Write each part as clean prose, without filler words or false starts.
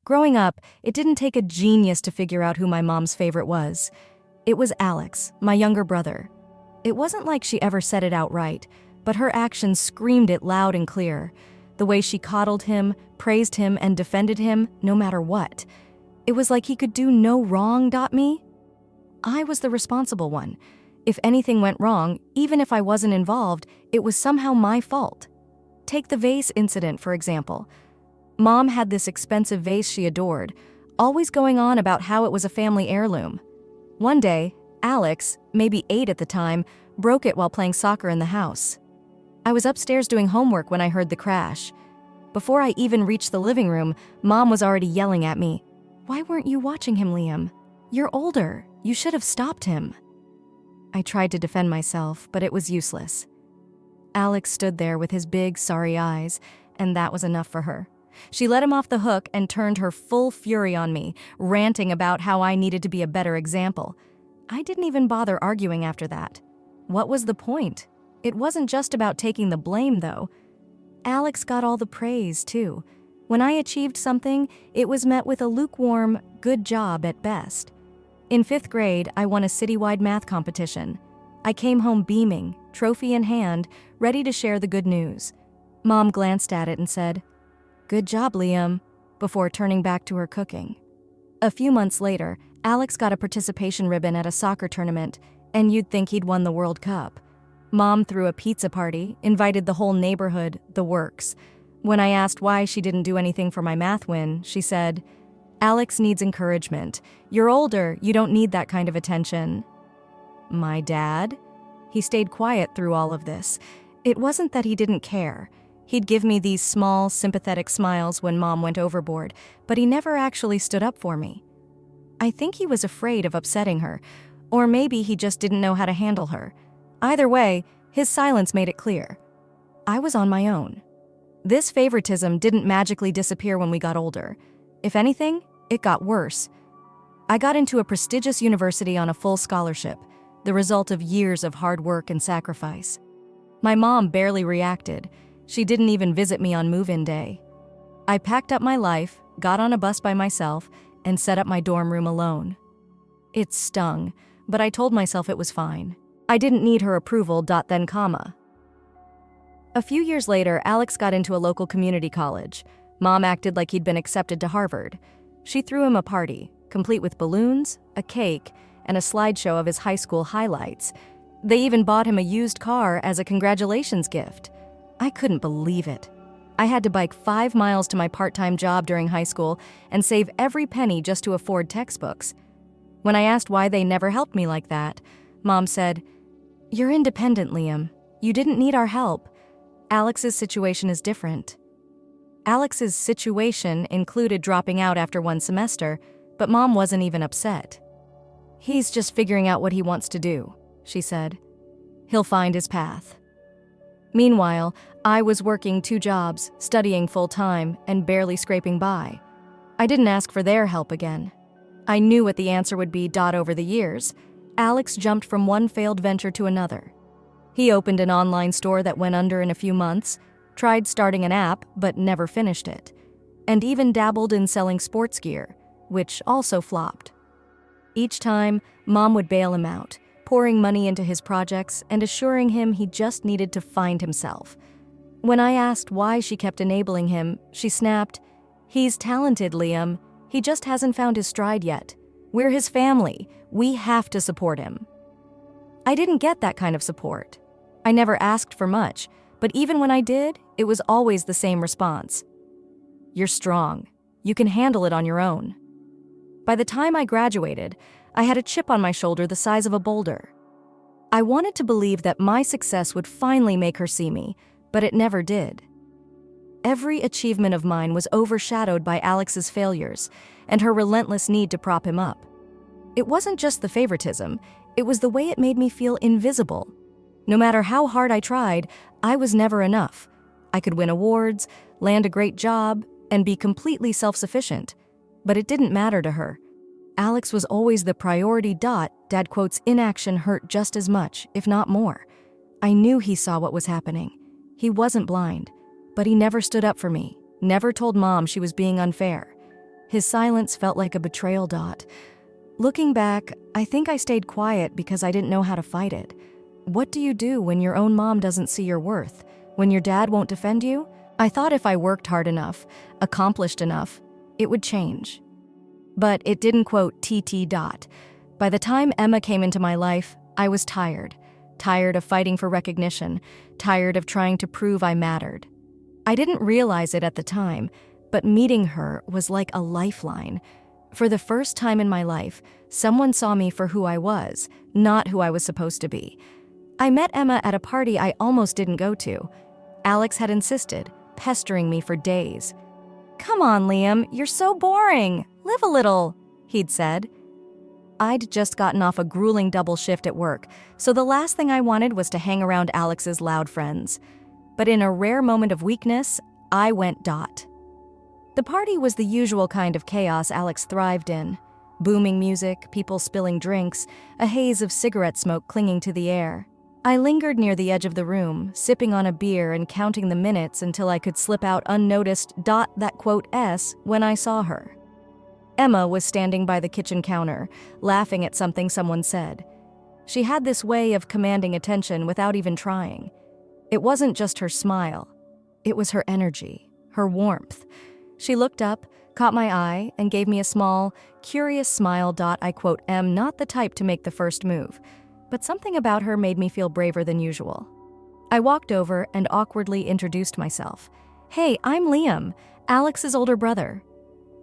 Growing up, it didn't take a genius to figure out who my mom's favorite was. It was Alex, my younger brother. It wasn't like she ever said it outright, but her actions screamed it loud and clear. The way she coddled him, praised him, and defended him, no matter what. It was like he could do no wrong. Me? I was the responsible one. If anything went wrong, even if I wasn't involved, it was somehow my fault. Take the vase incident, for example. Mom had this expensive vase she adored, always going on about how it was a family heirloom. One day, Alex, maybe 8 at the time, broke it while playing soccer in the house. I was upstairs doing homework when I heard the crash. Before I even reached the living room, Mom was already yelling at me. "Why weren't you watching him, Liam? You're older. You should have stopped him." I tried to defend myself, but it was useless. Alex stood there with his big, sorry eyes, and that was enough for her. She let him off the hook and turned her full fury on me, ranting about how I needed to be a better example. I didn't even bother arguing after that. What was the point? It wasn't just about taking the blame, though. Alex got all the praise, too. When I achieved something, it was met with a lukewarm, good job at best. In 5th grade, I won a citywide math competition. I came home beaming, trophy in hand, ready to share the good news. Mom glanced at it and said, "Good job, Liam," before turning back to her cooking. A few months later, Alex got a participation ribbon at a soccer tournament, and you'd think he'd won the World Cup. Mom threw a pizza party, invited the whole neighborhood, the works. When I asked why she didn't do anything for my math win, she said, "Alex needs encouragement. You're older, you don't need that kind of attention." My dad? He stayed quiet through all of this. It wasn't that he didn't care. He'd give me these small, sympathetic smiles when Mom went overboard, but he never actually stood up for me. I think he was afraid of upsetting her, or maybe he just didn't know how to handle her. Either way, his silence made it clear. I was on my own. This favoritism didn't magically disappear when we got older. If anything, it got worse. I got into a prestigious university on a full scholarship, the result of years of hard work and sacrifice. My mom barely reacted. She didn't even visit me on move-in day. I packed up my life, got on a bus by myself, and set up my dorm room alone. It stung, but I told myself it was fine. I didn't need her approval. Then comma. A few years later, Alex got into a local community college. Mom acted like he'd been accepted to Harvard. She threw him a party, complete with balloons, a cake, and a slideshow of his high school highlights. They even bought him a used car as a congratulations gift. I couldn't believe it. I had to bike 5 miles to my part-time job during high school and save every penny just to afford textbooks. When I asked why they never helped me like that, Mom said, "You're independent, Liam. You didn't need our help. Alex's situation is different." Alex's situation included dropping out after 1 semester, but Mom wasn't even upset. "He's just figuring out what he wants to do," she said. "He'll find his path." Meanwhile, I was working 2 jobs, studying full-time, and barely scraping by. I didn't ask for their help again. I knew what the answer would be. Over the years, Alex jumped from one failed venture to another. He opened an online store that went under in a few months, tried starting an app but never finished it, and even dabbled in selling sports gear, which also flopped. Each time, Mom would bail him out, pouring money into his projects and assuring him he just needed to find himself. When I asked why she kept enabling him, she snapped, "He's talented, Liam. He just hasn't found his stride yet. We're his family. We have to support him." I didn't get that kind of support. I never asked for much, but even when I did, it was always the same response. "You're strong. You can handle it on your own." By the time I graduated, I had a chip on my shoulder the size of a boulder. I wanted to believe that my success would finally make her see me, but it never did. Every achievement of mine was overshadowed by Alex's failures and her relentless need to prop him up. It wasn't just the favoritism, it was the way it made me feel invisible. No matter how hard I tried, I was never enough. I could win awards, land a great job, and be completely self-sufficient, but it didn't matter to her. Alex was always the priority. Dad quotes, "Inaction hurt just as much, if not more." I knew he saw what was happening. He wasn't blind, but he never stood up for me, never told Mom she was being unfair. His silence felt like a betrayal. Looking back, I think I stayed quiet because I didn't know how to fight it. What do you do when your own mom doesn't see your worth? When your dad won't defend you? I thought if I worked hard enough, accomplished enough, it would change. But it didn't. TT. By the time Emma came into my life, I was tired. Tired of fighting for recognition, tired of trying to prove I mattered. I didn't realize it at the time, but meeting her was like a lifeline. For the first time in my life, someone saw me for who I was, not who I was supposed to be. I met Emma at a party I almost didn't go to. Alex had insisted, pestering me for days. "Come on, Liam, you're so boring. Live a little," he'd said. I'd just gotten off a grueling double shift at work, so the last thing I wanted was to hang around Alex's loud friends. But in a rare moment of weakness, I went. The party was the usual kind of chaos Alex thrived in. Booming music, people spilling drinks, a haze of cigarette smoke clinging to the air. I lingered near the edge of the room, sipping on a beer and counting the minutes until I could slip out unnoticed. When I saw her. Emma was standing by the kitchen counter, laughing at something someone said. She had this way of commanding attention without even trying. It wasn't just her smile. It was her energy, her warmth. She looked up, caught my eye, and gave me a small, curious smile. I am not the type to make the first move, but something about her made me feel braver than usual. I walked over and awkwardly introduced myself. "Hey, I'm Liam, Alex's older brother."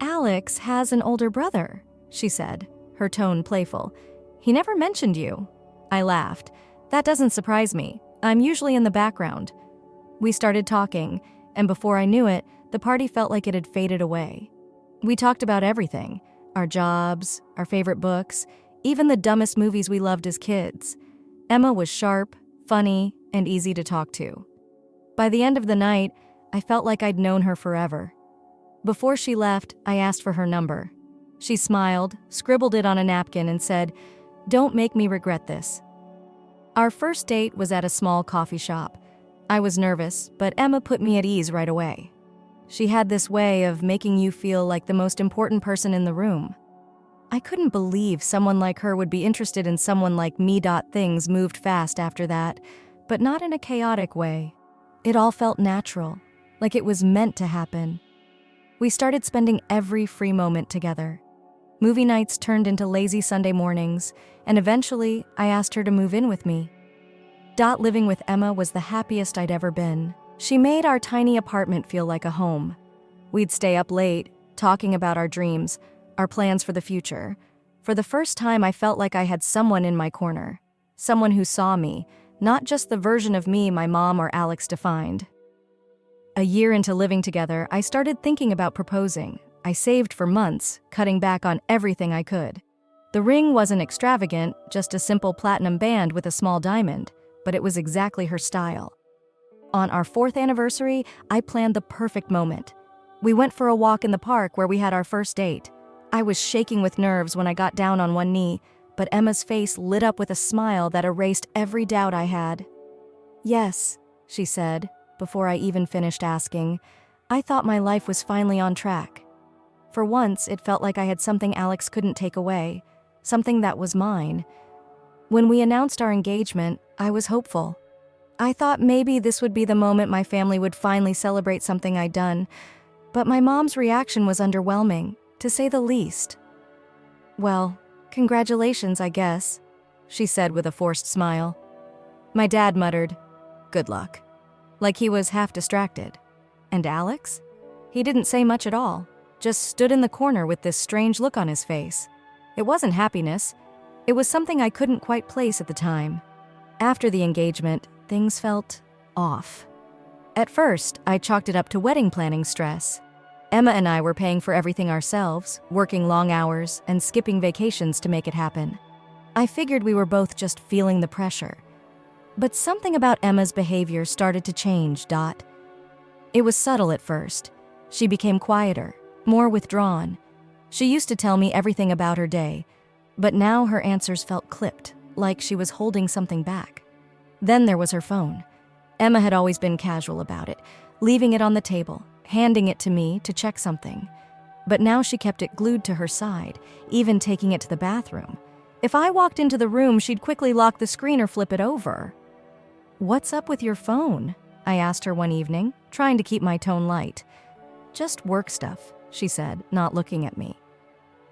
"Alex has an older brother," she said, her tone playful. "He never mentioned you." I laughed. "That doesn't surprise me. I'm usually in the background." We started talking, and before I knew it, the party felt like it had faded away. We talked about everything, our jobs, our favorite books, even the dumbest movies we loved as kids. Emma was sharp, funny, and easy to talk to. By the end of the night, I felt like I'd known her forever. Before she left, I asked for her number. She smiled, scribbled it on a napkin, and said, "Don't make me regret this." Our first date was at a small coffee shop. I was nervous, but Emma put me at ease right away. She had this way of making you feel like the most important person in the room. I couldn't believe someone like her would be interested in someone like me. Things moved fast after that, but not in a chaotic way. It all felt natural, like it was meant to happen. We started spending every free moment together. Movie nights turned into lazy Sunday mornings, and eventually I asked her to move in with me. Living with Emma was the happiest I'd ever been. She made our tiny apartment feel like a home. We'd stay up late, talking about our dreams, our plans for the future. For the first time, I felt like I had someone in my corner. Someone who saw me, not just the version of me my mom or Alex defined. A year into living together, I started thinking about proposing. I saved for months, cutting back on everything I could. The ring wasn't extravagant, just a simple platinum band with a small diamond, but it was exactly her style. On our 4th anniversary, I planned the perfect moment. We went for a walk in the park where we had our first date. I was shaking with nerves when I got down on one knee, but Emma's face lit up with a smile that erased every doubt I had. "Yes," she said, before I even finished asking. I thought my life was finally on track. For once, it felt like I had something Alex couldn't take away, something that was mine. When we announced our engagement, I was hopeful. I thought maybe this would be the moment my family would finally celebrate something I'd done, but my mom's reaction was underwhelming, to say the least. "Well, congratulations, I guess," she said with a forced smile. My dad muttered, "Good luck," like he was half distracted. And Alex? He didn't say much at all, just stood in the corner with this strange look on his face. It wasn't happiness. It was something I couldn't quite place at the time. After the engagement, things felt off. At first, I chalked it up to wedding planning stress. Emma and I were paying for everything ourselves, working long hours, and skipping vacations to make it happen. I figured we were both just feeling the pressure. But something about Emma's behavior started to change. It was subtle at first. She became quieter, more withdrawn. She used to tell me everything about her day, but now her answers felt clipped, like she was holding something back. Then there was her phone. Emma had always been casual about it, leaving it on the table, handing it to me to check something. but now she kept it glued to her side, even taking it to the bathroom. If I walked into the room, she'd quickly lock the screen or flip it over. "What's up with your phone?" I asked her one evening, trying to keep my tone light. "Just work stuff," she said, not looking at me.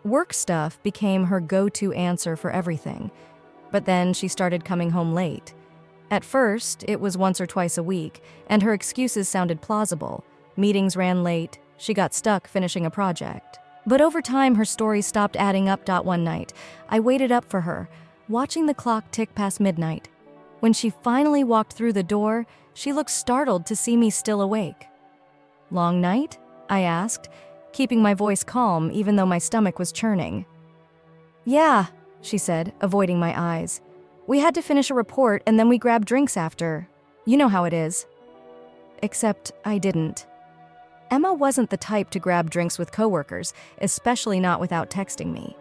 Work stuff became her go-to answer for everything, but then she started coming home late. At first, it was once or twice a week, and her excuses sounded plausible. Meetings ran late, she got stuck finishing a project. But over time, her stories stopped adding up. One night, I waited up for her, watching the clock tick past midnight. When she finally walked through the door, she looked startled to see me still awake. "Long night?" I asked, keeping my voice calm even though my stomach was churning. "Yeah," she said, avoiding my eyes. "We had to finish a report and then we grabbed drinks after. You know how it is." Except I didn't. Emma wasn't the type to grab drinks with coworkers, especially not without texting me.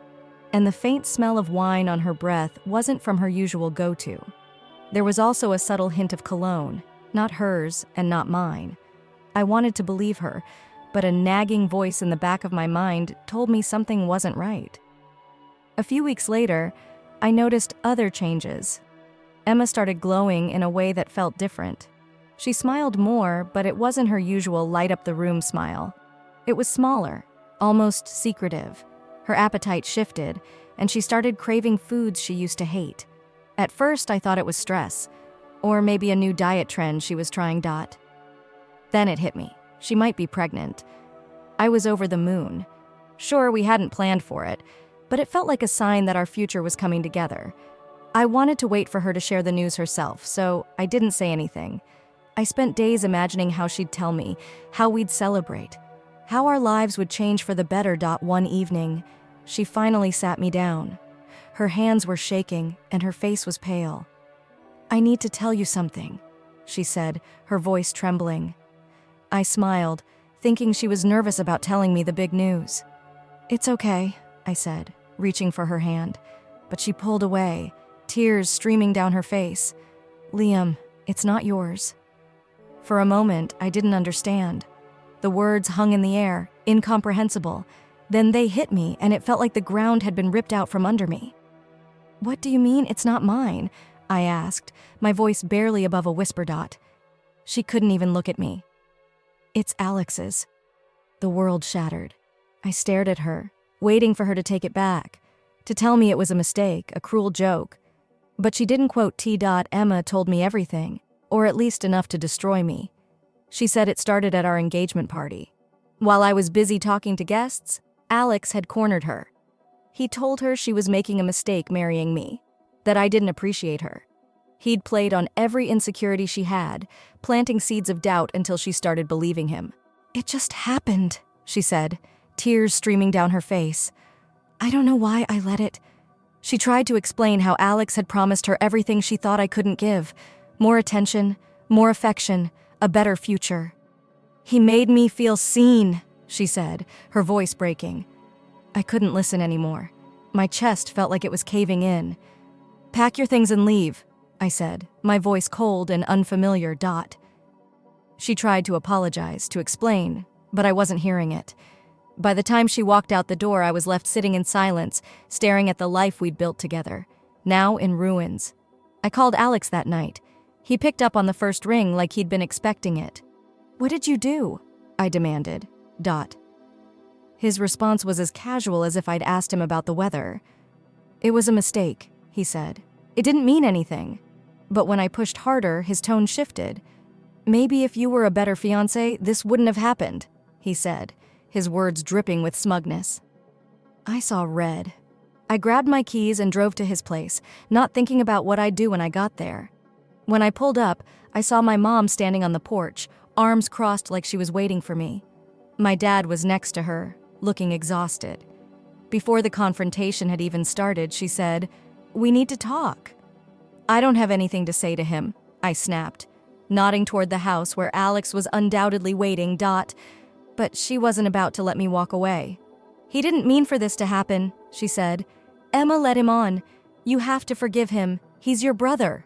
And the faint smell of wine on her breath wasn't from her usual go-to. There was also a subtle hint of cologne, not hers and not mine. I wanted to believe her, but a nagging voice in the back of my mind told me something wasn't right. A few weeks later, I noticed other changes. Emma started glowing in a way that felt different. She smiled more, but it wasn't her usual light-up-the-room smile. It was smaller, almost secretive. Her appetite shifted, and she started craving foods she used to hate. At first, I thought it was stress, or maybe a new diet trend she was trying. Then it hit me. She might be pregnant. I was over the moon. Sure, we hadn't planned for it, but it felt like a sign that our future was coming together. I wanted to wait for her to share the news herself, so I didn't say anything. I spent days imagining how she'd tell me, how we'd celebrate, how our lives would change for the better. One evening, she finally sat me down. Her hands were shaking, and her face was pale. "I need to tell you something," she said, her voice trembling. I smiled, thinking she was nervous about telling me the big news. "It's okay," I said, reaching for her hand, but she pulled away, tears streaming down her face. "Liam, it's not yours." For a moment, I didn't understand. The words hung in the air, incomprehensible. Then they hit me, and it felt like the ground had been ripped out from under me. "What do you mean it's not mine?" I asked, my voice barely above a whisper. She couldn't even look at me. "It's Alex's." The world shattered. I stared at her, waiting for her to take it back, to tell me it was a mistake, a cruel joke. But she didn't. Emma told me everything, or at least enough to destroy me. She said it started at our engagement party. While I was busy talking to guests, Alex had cornered her. He told her she was making a mistake marrying me, that I didn't appreciate her. He'd played on every insecurity she had, planting seeds of doubt until she started believing him. "It just happened," she said, tears streaming down her face. "I don't know why I let it." She tried to explain how Alex had promised her everything she thought I couldn't give. More attention, more affection, a better future. "He made me feel seen," she said, her voice breaking. I couldn't listen anymore. My chest felt like it was caving in. "Pack your things and leave," I said, my voice cold and unfamiliar. She tried to apologize, to explain, but I wasn't hearing it. By the time she walked out the door, I was left sitting in silence, staring at the life we'd built together, now in ruins. I called Alex that night. He picked up on the first ring like he'd been expecting it. "What did you do?" I demanded. His response was as casual as if I'd asked him about the weather. "It was a mistake," he said. "It didn't mean anything." But when I pushed harder, his tone shifted. "Maybe if you were a better fiancé, this wouldn't have happened," he said, his words dripping with smugness. I saw red. I grabbed my keys and drove to his place, not thinking about what I'd do when I got there. When I pulled up, I saw my mom standing on the porch, arms crossed like she was waiting for me. My dad was next to her, looking exhausted. Before the confrontation had even started, she said, "We need to talk." "I don't have anything to say to him," I snapped, nodding toward the house where Alex was undoubtedly waiting. But she wasn't about to let me walk away. "He didn't mean for this to happen," she said. "Emma led him on. You have to forgive him. He's your brother."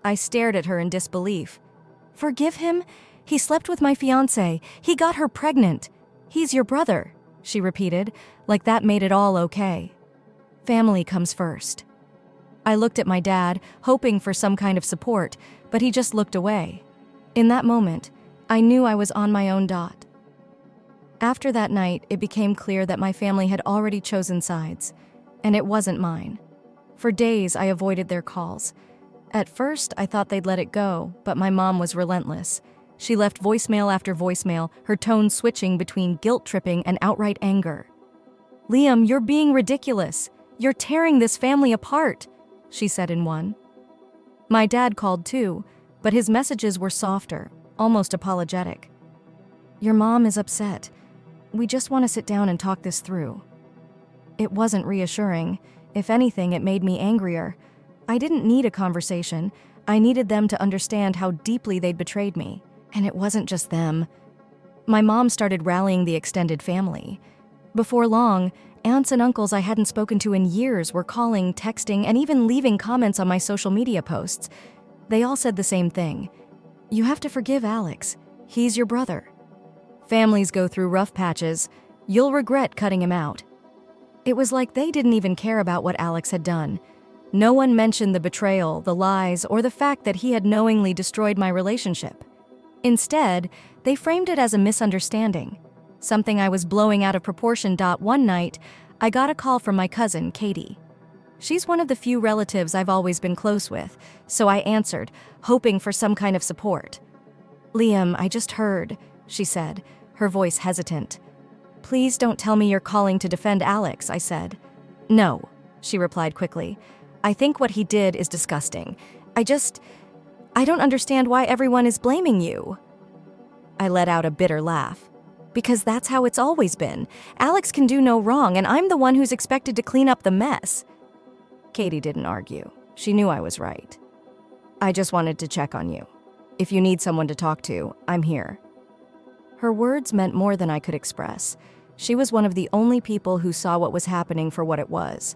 I stared at her in disbelief. "Forgive him? He slept with my fiancé. He got her pregnant. He's your brother," she repeated, like that made it all okay. Family comes first. I looked at my dad, hoping for some kind of support, but he just looked away. In that moment, I knew I was on my own dot. After that night, it became clear that my family had already chosen sides, and it wasn't mine. For days, I avoided their calls. At first, I thought they'd let it go, but my mom was relentless. She left voicemail after voicemail, her tone switching between guilt-tripping and outright anger. "Liam, you're being ridiculous. You're tearing this family apart," she said in one. My dad called too, but his messages were softer, almost apologetic. "Your mom is upset. We just want to sit down and talk this through." It wasn't reassuring. If anything, it made me angrier. I didn't need a conversation. I needed them to understand how deeply they'd betrayed me. And it wasn't just them. My mom started rallying the extended family. Before long, aunts and uncles I hadn't spoken to in years were calling, texting, and even leaving comments on my social media posts. They all said the same thing. "You have to forgive Alex. He's your brother. Families go through rough patches. You'll regret cutting him out." It was like they didn't even care about what Alex had done. No one mentioned the betrayal, the lies, or the fact that he had knowingly destroyed my relationship. Instead, they framed it as a misunderstanding, something I was blowing out of proportion. One night, I got a call from my cousin, Katie. She's one of the few relatives I've always been close with, so I answered, hoping for some kind of support. "Liam, I just heard," she said, her voice hesitant. "Please don't tell me you're calling to defend Alex," I said. "No," she replied quickly. "I think what he did is disgusting. I don't understand why everyone is blaming you." I let out a bitter laugh. "Because that's how it's always been. Alex can do no wrong, and I'm the one who's expected to clean up the mess." Katie didn't argue. She knew I was right. "I just wanted to check on you. If you need someone to talk to, I'm here." Her words meant more than I could express. She was one of the only people who saw what was happening for what it was.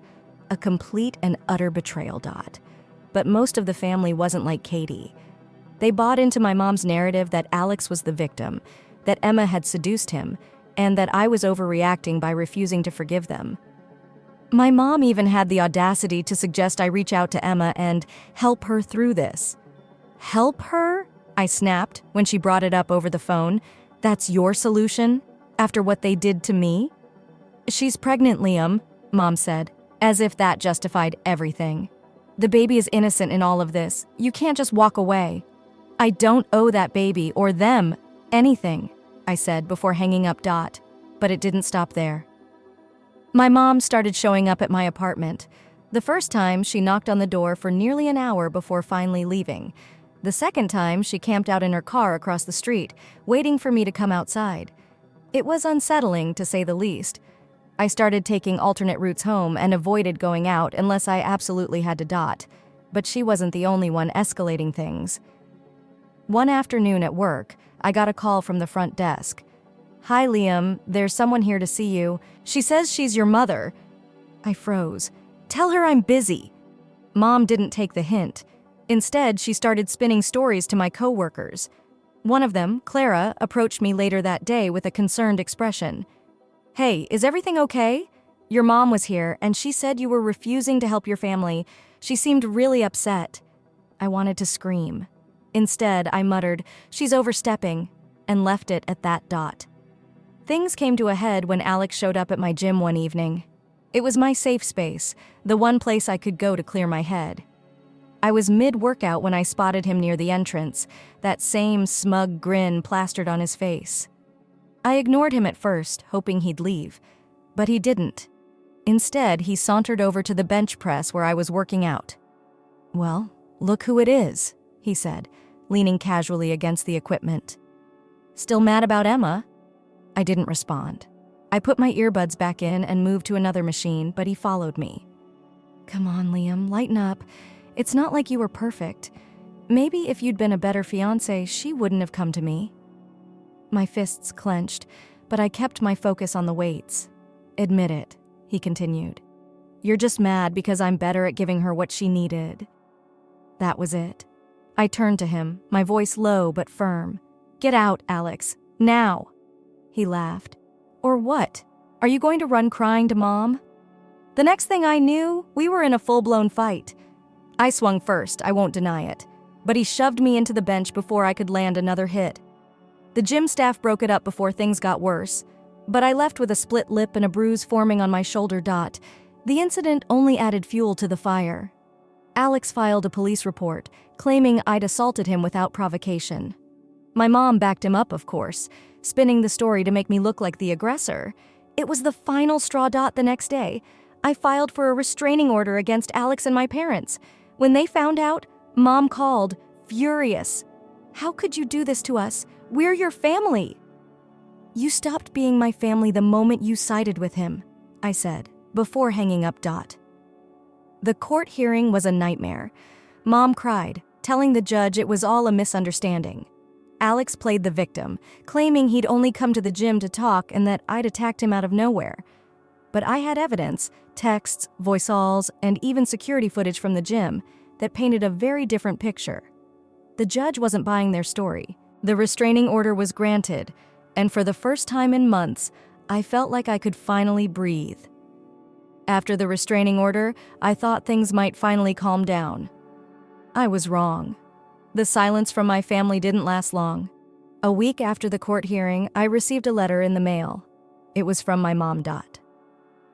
A complete and utter betrayal. But most of the family wasn't like Katie. They bought into my mom's narrative that Alex was the victim, that Emma had seduced him, and that I was overreacting by refusing to forgive them. My mom even had the audacity to suggest I reach out to Emma and help her through this. "Help her?" I snapped when she brought it up over the phone. "That's your solution? After what they did to me?" "She's pregnant, Liam," Mom said, as if that justified everything. "The baby is innocent in all of this. You can't just walk away." "I don't owe that baby or them anything," I said before hanging up. But it didn't stop there. My mom started showing up at my apartment. The first time, she knocked on the door for nearly an hour before finally leaving. The second time, she camped out in her car across the street, waiting for me to come outside. It was unsettling, to say the least. I started taking alternate routes home and avoided going out unless I absolutely had to. But she wasn't the only one escalating things. One afternoon at work, I got a call from the front desk. "Hi, Liam, there's someone here to see you. She says she's your mother." I froze. "Tell her I'm busy." Mom didn't take the hint. Instead, she started spinning stories to my coworkers. One of them, Clara, approached me later that day with a concerned expression. "Hey, is everything okay? Your mom was here, and she said you were refusing to help your family. She seemed really upset." I wanted to scream. Instead, I muttered, "She's overstepping," and left it at that. Things came to a head when Alex showed up at my gym one evening. It was my safe space, the one place I could go to clear my head. I was mid-workout when I spotted him near the entrance, that same smug grin plastered on his face. I ignored him at first, hoping he'd leave, but he didn't. Instead, he sauntered over to the bench press where I was working out. "Well, look who it is," he said, leaning casually against the equipment. "Still mad about Emma?" I didn't respond. I put my earbuds back in and moved to another machine, but he followed me. "Come on, Liam, lighten up. It's not like you were perfect. Maybe if you'd been a better fiancé, she wouldn't have come to me." My fists clenched, but I kept my focus on the weights. "Admit it," he continued. "You're just mad because I'm better at giving her what she needed." That was it. I turned to him, my voice low but firm. "Get out, Alex. Now." He laughed. "Or what? Are you going to run crying to Mom? The next thing I knew, we were in a full-blown fight. I swung first, I won't deny it, but he shoved me into the bench before I could land another hit. The gym staff broke it up before things got worse, but I left with a split lip and a bruise forming on my shoulder. The incident only added fuel to the fire. Alex filed a police report, claiming I'd assaulted him without provocation. My mom backed him up, of course, spinning the story to make me look like the aggressor. It was the final straw. The next day, I filed for a restraining order against Alex and my parents. When they found out, Mom called, furious. How could you do this to us? We're your family. You stopped being my family the moment you sided with him, I said, before hanging up. The court hearing was a nightmare. Mom cried, telling the judge it was all a misunderstanding. Alex played the victim, claiming he'd only come to the gym to talk and that I'd attacked him out of nowhere. But I had evidence, texts, voicemails, and even security footage from the gym that painted a very different picture. The judge wasn't buying their story. The restraining order was granted, and for the first time in months, I felt like I could finally breathe. After the restraining order, I thought things might finally calm down. I was wrong. The silence from my family didn't last long. A week after the court hearing, I received a letter in the mail. It was from my mom.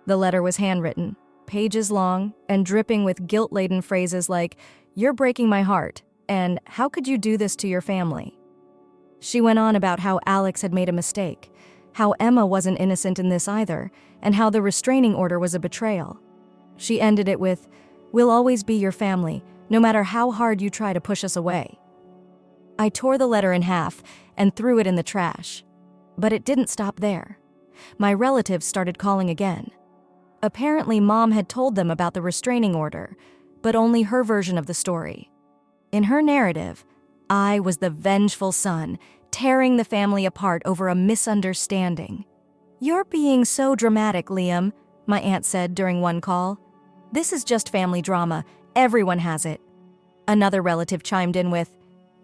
The letter was handwritten, pages long, and dripping with guilt-laden phrases like, "You're breaking my heart," and "How could you do this to your family?" She went on about how Alex had made a mistake, how Emma wasn't innocent in this either, and how the restraining order was a betrayal. She ended it with, "We'll always be your family, no matter how hard you try to push us away." I tore the letter in half and threw it in the trash. But it didn't stop there. My relatives started calling again. Apparently, Mom had told them about the restraining order, but only her version of the story. In her narrative, I was the vengeful son, tearing the family apart over a misunderstanding. "You're being so dramatic, Liam," my aunt said during one call. "This is just family drama. Everyone has it." Another relative chimed in with,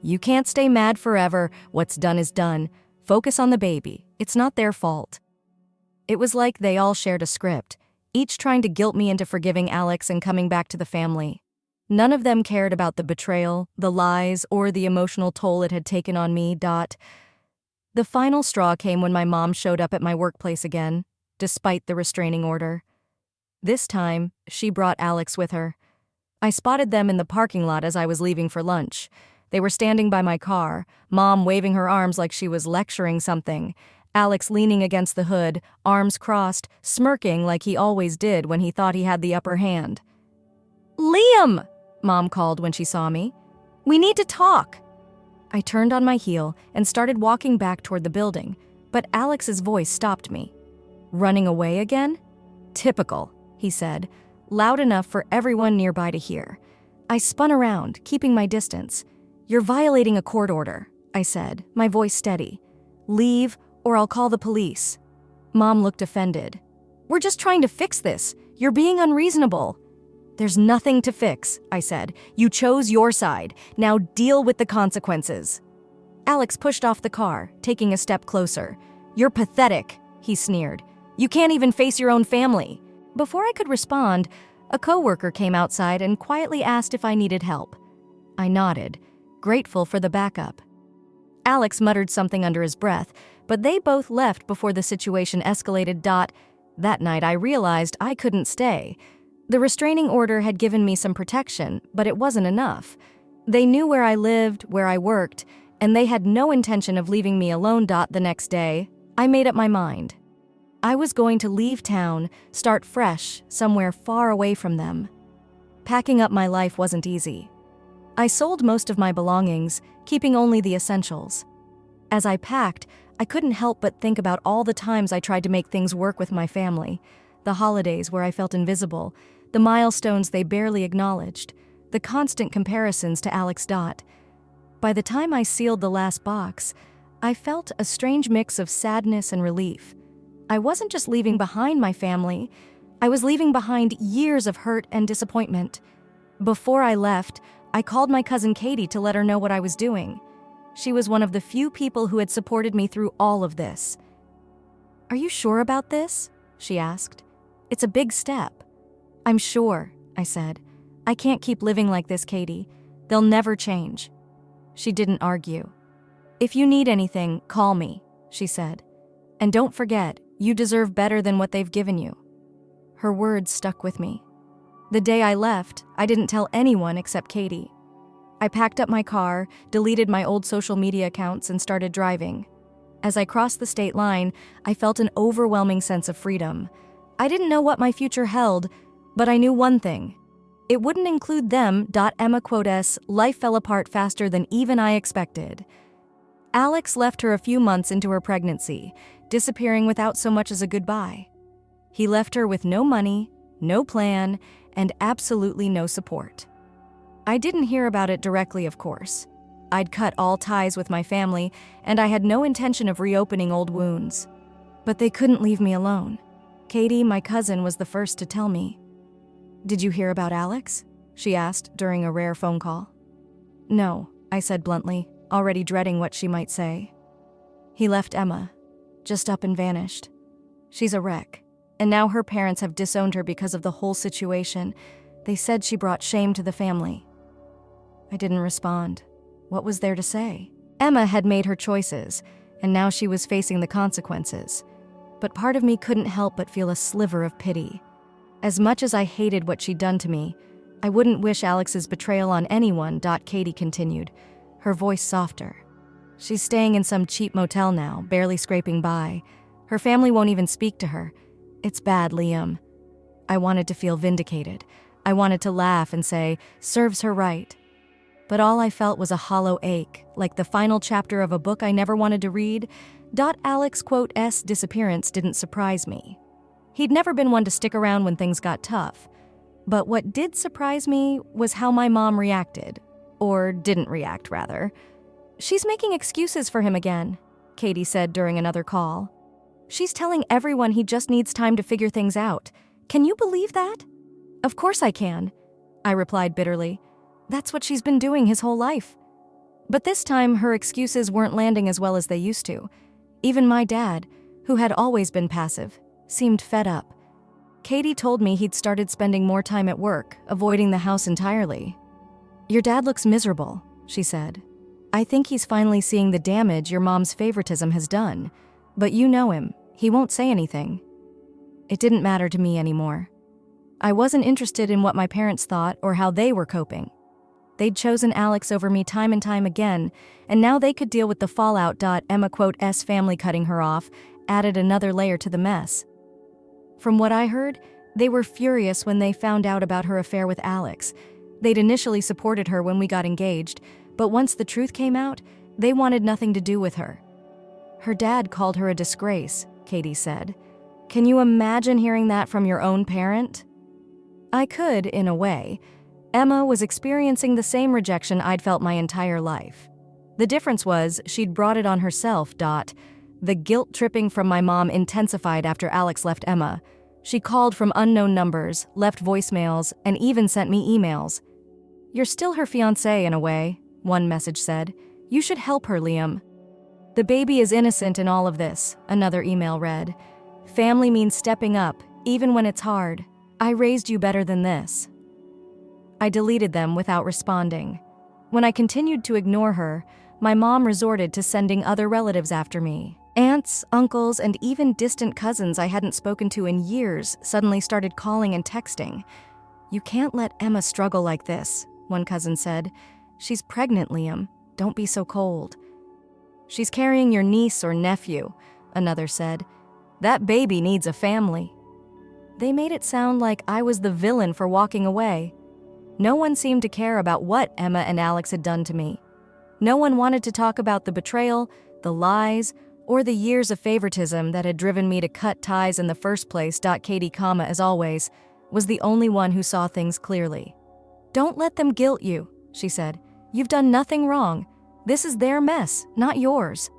"You can't stay mad forever. What's done is done. Focus on the baby. It's not their fault." It was like they all shared a script, each trying to guilt me into forgiving Alex and coming back to the family. None of them cared about the betrayal, the lies, or the emotional toll it had taken on me. The final straw came when my mom showed up at my workplace again, despite the restraining order. This time, she brought Alex with her. I spotted them in the parking lot as I was leaving for lunch. They were standing by my car, Mom waving her arms like she was lecturing something, Alex leaning against the hood, arms crossed, smirking like he always did when he thought he had the upper hand. "Liam!" Mom called when she saw me. "We need to talk." I turned on my heel and started walking back toward the building, but Alex's voice stopped me. "Running away again?" "Typical," he said, loud enough for everyone nearby to hear. I spun around, keeping my distance. "You're violating a court order," I said, my voice steady. "Leave, or I'll call the police." Mom looked offended. "We're just trying to fix this. You're being unreasonable." "There's nothing to fix," I said. "You chose your side. Now deal with the consequences." Alex pushed off the car, taking a step closer. "You're pathetic," he sneered. "You can't even face your own family." Before I could respond, a coworker came outside and quietly asked if I needed help. I nodded, grateful for the backup. Alex muttered something under his breath, but they both left before the situation escalated. That night I realized I couldn't stay. The restraining order had given me some protection, but it wasn't enough. They knew where I lived, where I worked, and they had no intention of leaving me alone. The next day, I made up my mind. I was going to leave town, start fresh, somewhere far away from them. Packing up my life wasn't easy. I sold most of my belongings, keeping only the essentials. As I packed, I couldn't help but think about all the times I tried to make things work with my family, the holidays where I felt invisible, the milestones they barely acknowledged, the constant comparisons to Alex. By the time I sealed the last box, I felt a strange mix of sadness and relief. I wasn't just leaving behind my family, I was leaving behind years of hurt and disappointment. Before I left, I called my cousin Katie to let her know what I was doing. She was one of the few people who had supported me through all of this. "Are you sure about this?" she asked. "It's a big step." "I'm sure," I said. "I can't keep living like this, Katie. They'll never change." She didn't argue. "If you need anything, call me," she said. "And don't forget, you deserve better than what they've given you." Her words stuck with me. The day I left, I didn't tell anyone except Katie. I packed up my car, deleted my old social media accounts, and started driving. As I crossed the state line, I felt an overwhelming sense of freedom. I didn't know what my future held, but I knew one thing. It wouldn't include them. Emma quotes, "Life fell apart faster than even I expected." Alex left her a few months into her pregnancy, disappearing without so much as a goodbye. He left her with no money, no plan, and absolutely no support. I didn't hear about it directly, of course. I'd cut all ties with my family, and I had no intention of reopening old wounds. But they couldn't leave me alone. Katie, my cousin, was the first to tell me. "Did you hear about Alex?" she asked during a rare phone call. "No," I said bluntly, already dreading what she might say. "He left Emma, just up and vanished. She's a wreck, and now her parents have disowned her because of the whole situation. They said she brought shame to the family." I didn't respond. What was there to say? Emma had made her choices, and now she was facing the consequences. But part of me couldn't help but feel a sliver of pity. As much as I hated what she'd done to me, I wouldn't wish Alex's betrayal on anyone. Katie continued, her voice softer. "She's staying in some cheap motel now, barely scraping by. Her family won't even speak to her. It's bad, Liam." I wanted to feel vindicated. I wanted to laugh and say, "Serves her right." But all I felt was a hollow ache, like the final chapter of a book I never wanted to read. Alex's disappearance didn't surprise me. He'd never been one to stick around when things got tough. But what did surprise me was how my mom reacted. Or didn't react, rather. "She's making excuses for him again," Katie said during another call. "She's telling everyone he just needs time to figure things out. Can you believe that?" "Of course I can," I replied bitterly. "That's what she's been doing his whole life." But this time, her excuses weren't landing as well as they used to. Even my dad, who had always been passive, seemed fed up. Katie told me he'd started spending more time at work, avoiding the house entirely. "Your dad looks miserable," she said. "I think he's finally seeing the damage your mom's favoritism has done. But you know him, he won't say anything." It didn't matter to me anymore. I wasn't interested in what my parents thought or how they were coping. They'd chosen Alex over me time and time again, and now they could deal with the fallout. Emma's family cutting her off added another layer to the mess. From what I heard, they were furious when they found out about her affair with Alex. They'd initially supported her when we got engaged, but once the truth came out, they wanted nothing to do with her. Her dad called her a disgrace, Katie said. Can you imagine hearing that from your own parent? I could, in a way. Emma was experiencing the same rejection I'd felt my entire life. The difference was she'd brought it on herself. The guilt tripping from my mom intensified after Alex left Emma. She called from unknown numbers, left voicemails, and even sent me emails. "You're still her fiancé in a way," one message said. "You should help her, Liam." "The baby is innocent in all of this," another email read. "Family means stepping up, even when it's hard. I raised you better than this." I deleted them without responding. When I continued to ignore her, my mom resorted to sending other relatives after me. Aunts, uncles, and even distant cousins I hadn't spoken to in years suddenly started calling and texting. "You can't let Emma struggle like this," one cousin said. "She's pregnant, Liam. Don't be so cold." "She's carrying your niece or nephew," another said. "That baby needs a family." They made it sound like I was the villain for walking away. No one seemed to care about what Emma and Alex had done to me. No one wanted to talk about the betrayal, the lies, or the years of favoritism that had driven me to cut ties in the first place. Katie, as always, was the only one who saw things clearly. "Don't let them guilt you," she said. "You've done nothing wrong. This is their mess, not yours."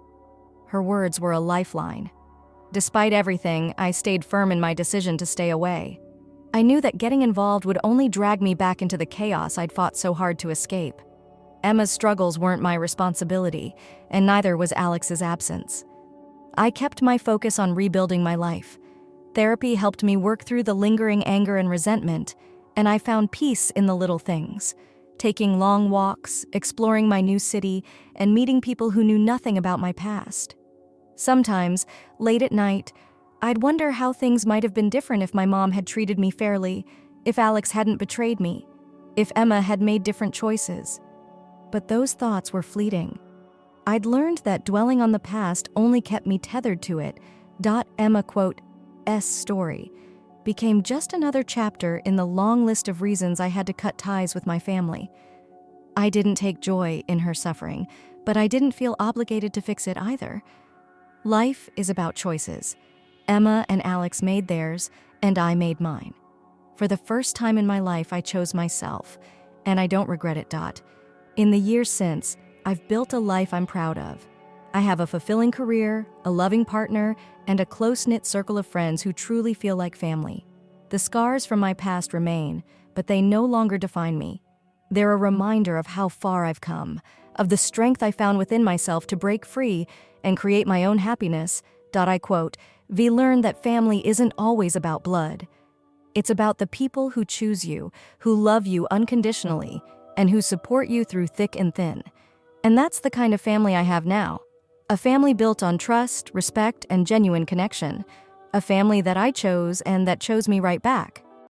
Her words were a lifeline. Despite everything, I stayed firm in my decision to stay away. I knew that getting involved would only drag me back into the chaos I'd fought so hard to escape. Emma's struggles weren't my responsibility, and neither was Alex's absence. I kept my focus on rebuilding my life. Therapy helped me work through the lingering anger and resentment, and I found peace in the little things. Taking long walks, exploring my new city, and meeting people who knew nothing about my past. Sometimes, late at night, I'd wonder how things might have been different if my mom had treated me fairly, if Alex hadn't betrayed me, if Emma had made different choices. But those thoughts were fleeting. I'd learned that dwelling on the past only kept me tethered to it. Emma S story became just another chapter in the long list of reasons I had to cut ties with my family. I didn't take joy in her suffering, but I didn't feel obligated to fix it either. Life is about choices. Emma and Alex made theirs, and I made mine. For the first time in my life, I chose myself, and I don't regret it. In the years since, I've built a life I'm proud of. I have a fulfilling career, a loving partner, and a close-knit circle of friends who truly feel like family. The scars from my past remain, but they no longer define me. They're a reminder of how far I've come, of the strength I found within myself to break free and create my own happiness. We learned that family isn't always about blood. It's about the people who choose you, who love you unconditionally, and who support you through thick and thin. And that's the kind of family I have now. A family built on trust, respect, and genuine connection. A family that I chose and that chose me right back.